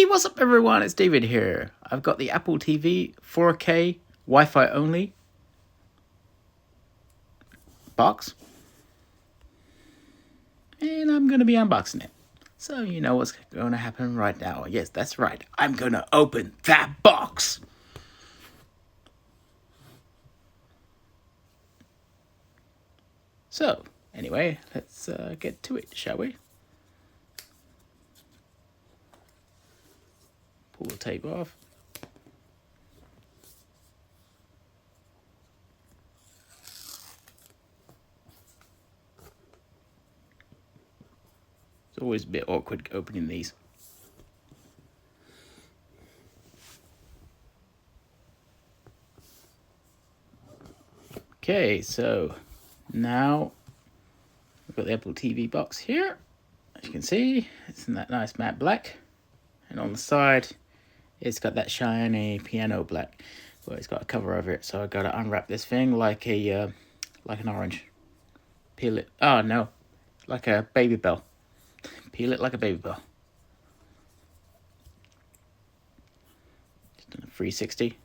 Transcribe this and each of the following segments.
Hey, what's up everyone? It's David here. I've got the Apple TV 4K Wi-Fi only box. And I'm going to be unboxing it. So you know what's going to happen right now. Yes, that's right. I'm going to open that box. So, anyway, let's get to it, shall we? Pull the tape off. It's always a bit awkward opening these. Okay, so now we've got the Apple TV box here. As you can see, it's in that nice matte black. And on the side, it's got that shiny piano black. Well, it's got a cover over it, so I gotta unwrap this thing like an orange. Peel it. Oh no, like a baby bell. Peel it like a baby bell. Just done a 360.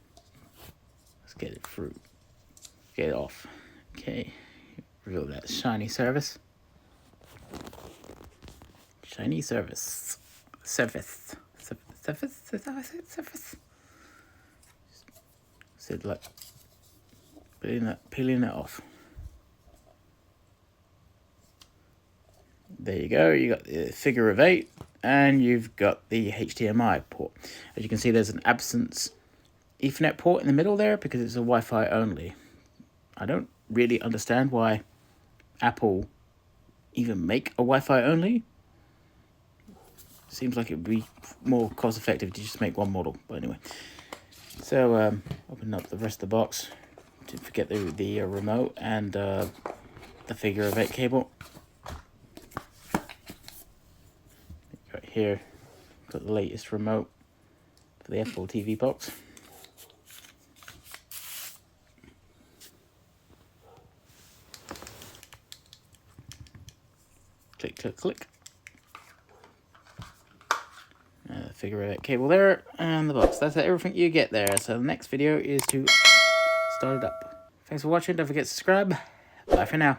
Let's get it through. Get it off. Okay. Reveal that shiny surface. Shiny surface. Surface. So like peeling it off. There you go. You got the figure of 8, and you've got the HDMI port. As you can see, there's an absence Ethernet port in the middle there because it's a Wi-Fi only. I don't really understand why Apple even make a Wi-Fi only. Seems like it would be more cost effective to just make one model, but anyway. So open up the rest of the box. Didn't forget the remote and the figure of 8 cable. Right here, got the latest remote for the Apple TV box. Click, click, click. Figure of 8 cable there, and the box. That's everything you get there. So the next video is to start it up. Thanks for watching. Don't forget to subscribe. Bye for now.